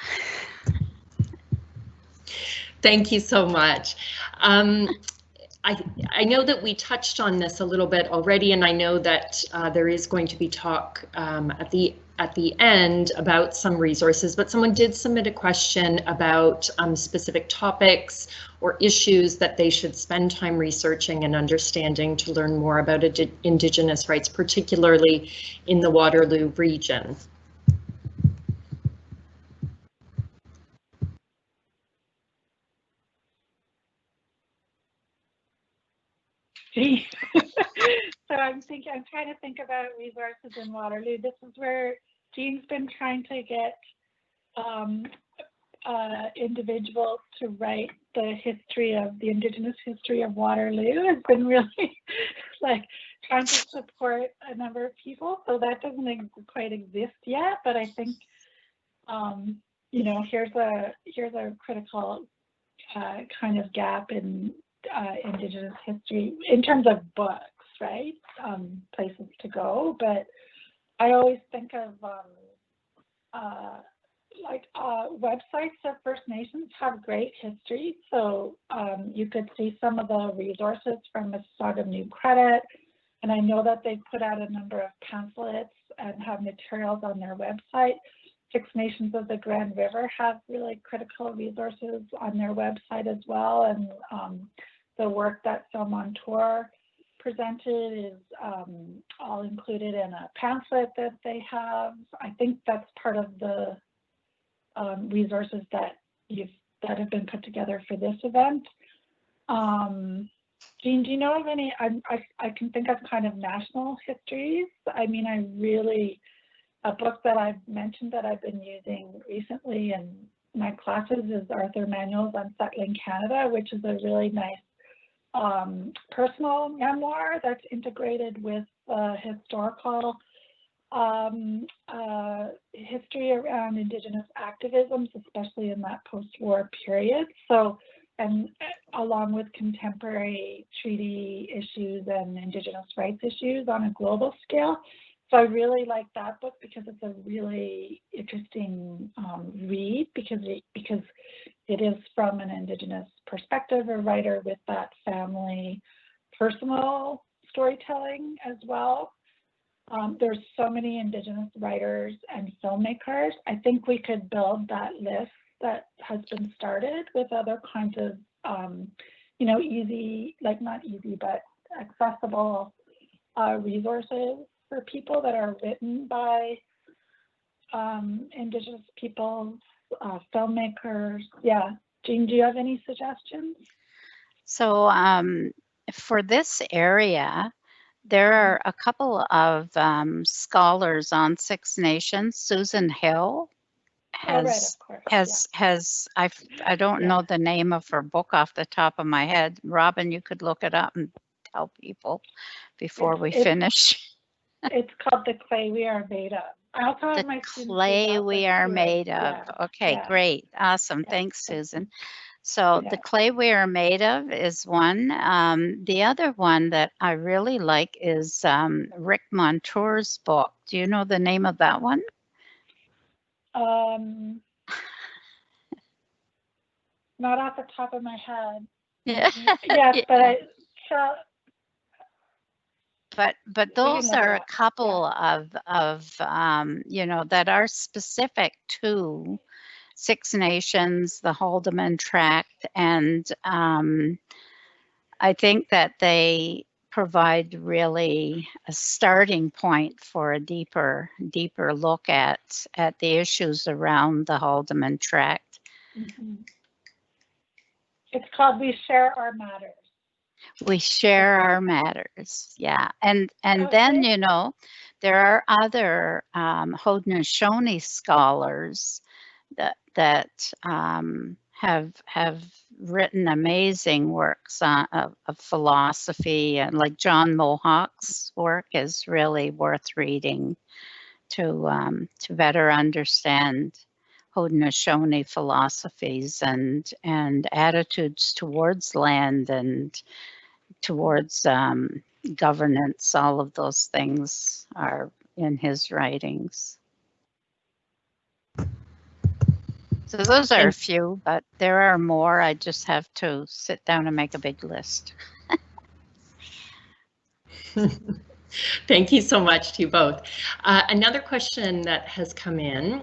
Thank you so much. I know that we touched on this a little bit already, and I know that there is going to be talk at the end about some resources, but someone did submit a question about specific topics or issues that they should spend time researching and understanding to learn more about Indigenous rights, particularly in the Waterloo region. So I'm trying to think about resources in Waterloo. This is where Jean's been trying to get individuals to write the Indigenous history of Waterloo. Has been really like trying to support a number of people. So that doesn't quite exist yet, but I think you know, here's a critical kind of gap in Indigenous history in terms of books, right? Places to go, but I always think of websites of First Nations have great history. So you could see some of the resources from Mississauga New Credit, and I know that they put out a number of pamphlets and have materials on their website. Six Nations of the Grand River have really critical resources on their website as well, and the work that Phil Montour presented is all included in a pamphlet that they have. I think that's part of the resources that have been put together for this event. Jean, do you know of any? I can think of kind of national histories. I mean, a book that I've mentioned that I've been using recently in my classes is Arthur Manuels on Settling Canada, which is a really nice personal memoir that's integrated with historical history around Indigenous activisms, especially in that post-war period. So, and along with contemporary treaty issues and Indigenous rights issues on a global scale. So I really like that book because it's a really interesting read because it is from an Indigenous perspective, a writer with that family personal storytelling as well. There's so many Indigenous writers and filmmakers. I think we could build that list that has been started with other kinds of, you know, easy, like not easy, but accessible resources for people that are written by Indigenous peoples, filmmakers. Yeah. Jean, do you have any suggestions? So for this area, there are a couple of scholars on Six Nations. Susan Hill has I don't know the name of her book off the top of my head. Robin, you could look it up and tell people before we finish. It's called The Clay We Are Made Of. I also have The Clay We Are Made Of. Okay, great. Awesome. Thanks, Susan. So The Clay We Are Made Of is one. The other one that I really like is Rick Montour's book. Do you know the name of that one? Not off the top of my head. Yeah. Yes, but I shall. But those are a couple of you know, that are specific to Six Nations, the Haldeman Tract, and I think that they provide really a starting point for a deeper look at the issues around the Haldeman Tract. It's called We Share Our Matters. We share our matters, yeah. And Okay. then, you know, there are other Haudenosaunee scholars that have written amazing works of philosophy, and like John Mohawk's work is really worth reading to better understand Haudenosaunee philosophies and attitudes towards land and towards governance. All of those things are in his writings. So those are a few, but there are more. I just have to sit down and make a big list. Thank you so much to you both. Another question that has come in.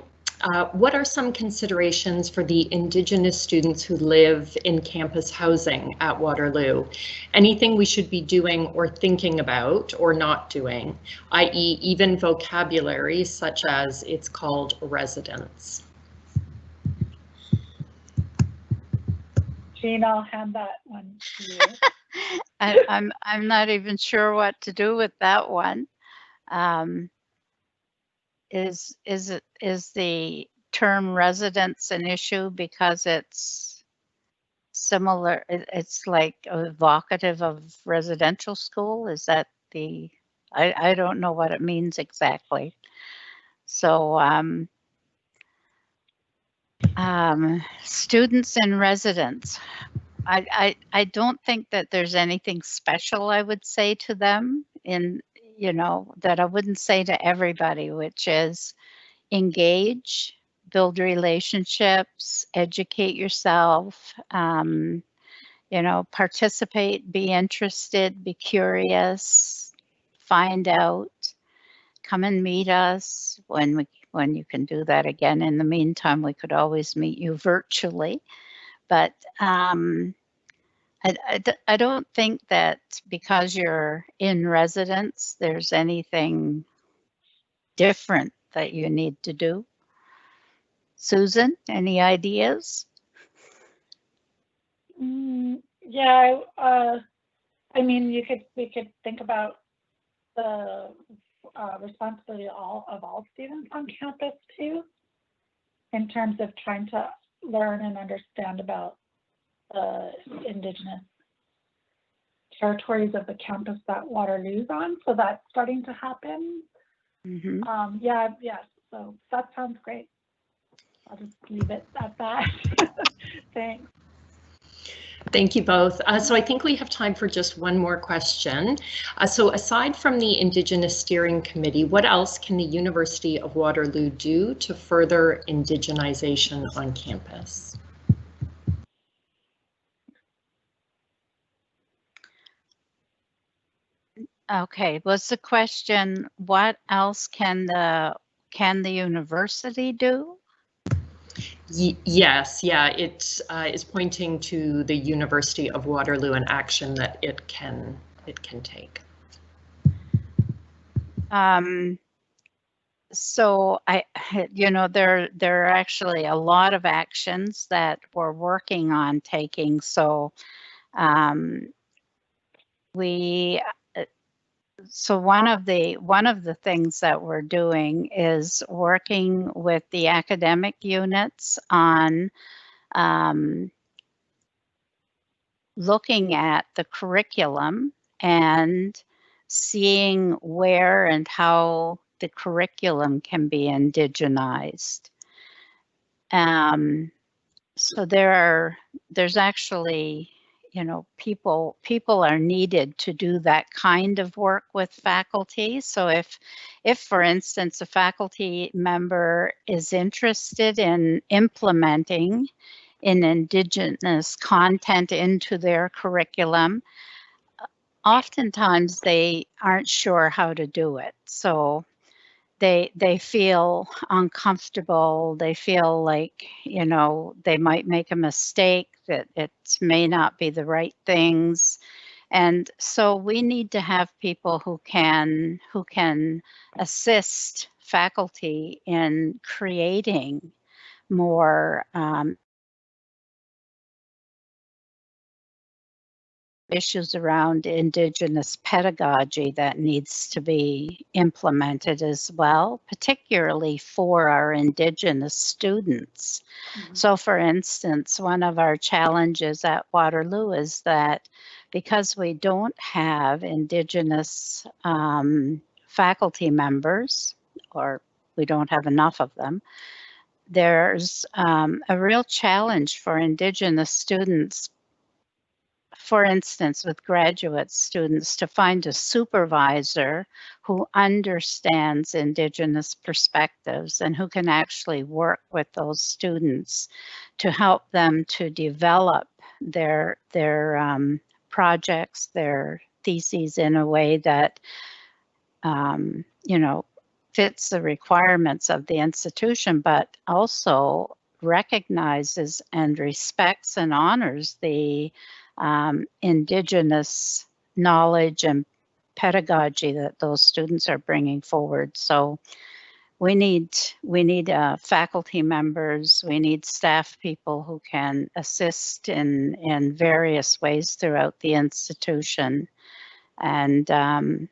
What are some considerations for the Indigenous students who live in campus housing at Waterloo? Anything we should be doing or thinking about or not doing, i.e. even vocabulary such as it's called residence? Jean, I'll hand that one to you. I'm not even sure what to do with that one. Is the term residence an issue because it's similar? It's like evocative of residential school. Is that the? I don't know what it means exactly. So students in residence. I don't think that there's anything special I would say to them in, you know, that I wouldn't say to everybody, which is engage, build relationships, educate yourself, you know, participate, be interested, be curious, find out, come and meet us when you can do that again. In the meantime, we could always meet you virtually. But I don't think that because you're in residence, there's anything different that you need to do. Susan, any ideas? Yeah, I mean, we could think about the responsibility of all students on campus too, in terms of trying to learn and understand about the Indigenous territories of the campus that Waterloo's on. So that's starting to happen. Mm-hmm. Yeah. So that sounds great. I'll just leave it at that. Thanks. Thank you both. So I think we have time for just one more question. So aside from the Indigenous Steering Committee, what else can the University of Waterloo do to further Indigenization on campus? Okay, was the question, what else can the university do? Yes, yeah, it is pointing to the University of Waterloo and action that it can take. So you know, there are actually a lot of actions that we're working on taking. So so one of the things that we're doing is working with the academic units on looking at the curriculum and seeing where and how the curriculum can be indigenized. So there's actually, you know, people are needed to do that kind of work with faculty. So if for instance, a faculty member is interested in implementing an Indigenous content into their curriculum, oftentimes they aren't sure how to do it. So they feel uncomfortable. They feel like, you know, they might make a mistake, that it may not be the right things. And so we need to have people who can assist faculty in creating more issues around Indigenous pedagogy that needs to be implemented as well, particularly for our Indigenous students. So for instance, one of our challenges at Waterloo is that because we don't have Indigenous faculty members, or we don't have enough of them, there's a real challenge for Indigenous students, for instance, with graduate students, to find a supervisor who understands Indigenous perspectives and who can actually work with those students to help them to develop their projects, their theses in a way that you know, fits the requirements of the institution, but also recognizes and respects and honors the Indigenous knowledge and pedagogy that those students are bringing forward. So we need faculty members, we need staff people who can assist in various ways throughout the institution. And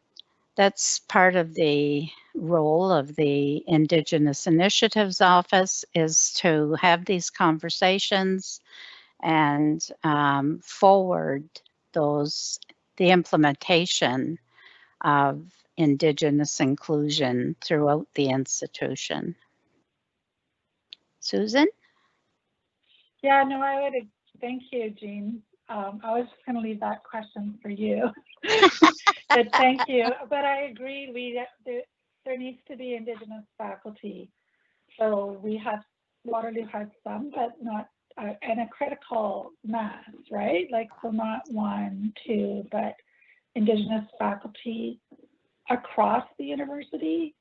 that's part of the role of the Indigenous Initiatives Office, is to have these conversations and forward the implementation of Indigenous inclusion throughout the institution. Susan? Yeah, no, thank you, Jean. I was just going to leave that question for you. But thank you. But I agree, there needs to be Indigenous faculty. So Waterloo has some, but not, and a critical mass, right? Like, so not 1, 2, but Indigenous faculty across the university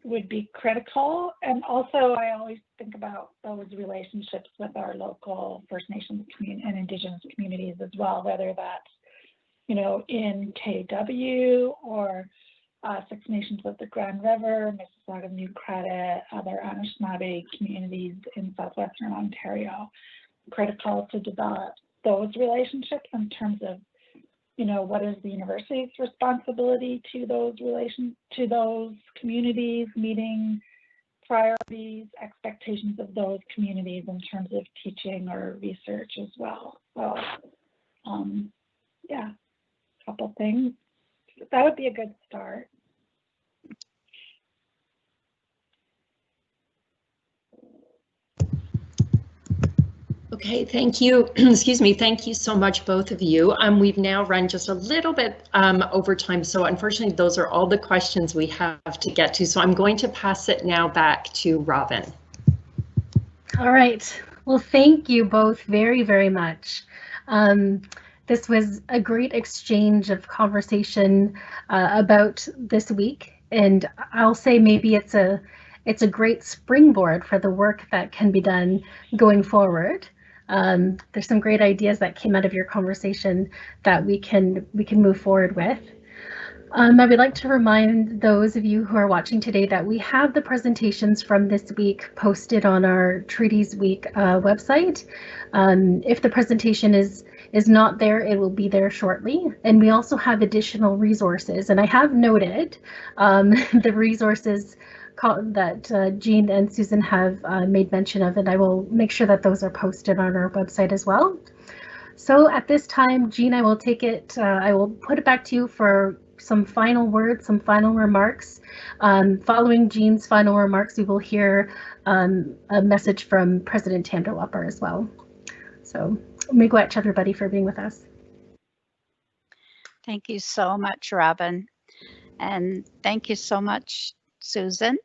would be critical. And also, I always think about those relationships with our local First Nations community and Indigenous communities as well, whether that's, you know, in KW or Six Nations of the Grand River, Mississauga, New Credit, other Anishinaabe communities in southwestern Ontario. Critical to develop those relationships in terms of, you know, what is the university's responsibility to those communities, meeting priorities, expectations of those communities in terms of teaching or research as well. So, yeah, a couple things. That would be a good start. Okay, thank you. Excuse me. Thank you so much, both of you. We've now run just a little bit over time, so unfortunately, those are all the questions we have to get to. So I'm going to pass it now back to Robin. All right. Well, thank you both very, very much. This was a great exchange of conversation about this week, and I'll say maybe it's a great springboard for the work that can be done going forward. There's some great ideas that came out of your conversation that we can move forward with. I would like to remind those of you who are watching today that we have the presentations from this week posted on our Treaties Week website. If the presentation is not there, it will be there shortly. And we also have additional resources, and I have noted the resources that Jean and Susan have made mention of, and I will make sure that those are posted on our website as well. So at this time, Jean, I will put it back to you for some final words, some final remarks. Following Jean's final remarks, we will hear a message from President Tamdalupper as well. So miigwech, everybody, for being with us. Thank you so much, Robin. And thank you so much, Susan,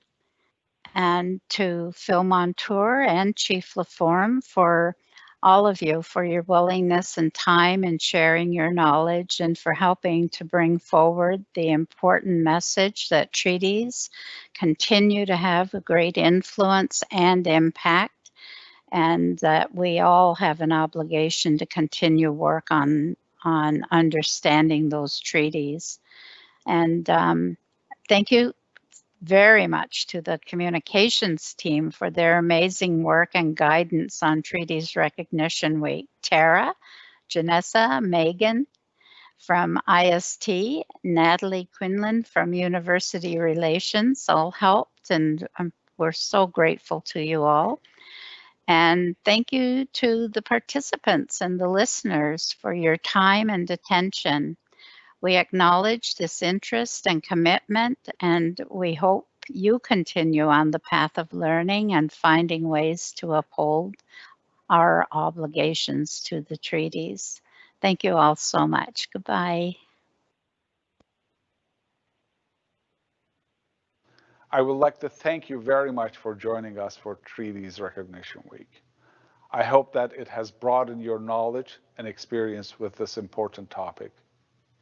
and to Phil Montour and Chief LaForme, for all of you, for your willingness and time in sharing your knowledge, and for helping to bring forward the important message that treaties continue to have a great influence and impact, and that we all have an obligation to continue work on understanding those treaties. And thank you very much to the communications team for their amazing work and guidance on Treaties Recognition Week. Tara, Janessa, Megan from IST, Natalie Quinlan from University Relations all helped, and we're so grateful to you all. And thank you to the participants and the listeners for your time and attention. We acknowledge this interest and commitment, and we hope you continue on the path of learning and finding ways to uphold our obligations to the treaties. Thank you all so much. Goodbye. I would like to thank you very much for joining us for Treaties Recognition Week. I hope that it has broadened your knowledge and experience with this important topic.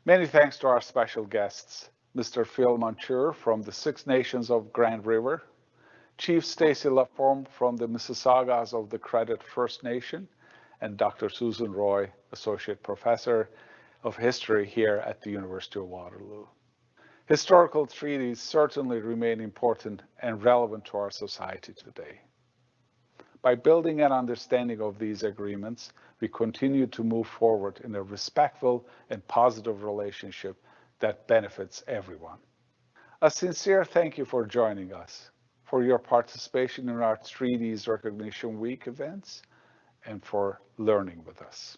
Many thanks to our special guests, Mr. Phil Montour from the Six Nations of Grand River, Chief Stacy Laforme from the Mississaugas of the Credit First Nation, and Dr. Susan Roy, Associate Professor of History here at the University of Waterloo. Historical treaties certainly remain important and relevant to our society today. By building an understanding of these agreements, we continue to move forward in a respectful and positive relationship that benefits everyone. A sincere thank you for joining us, for your participation in our Treaties Recognition Week events, and for learning with us.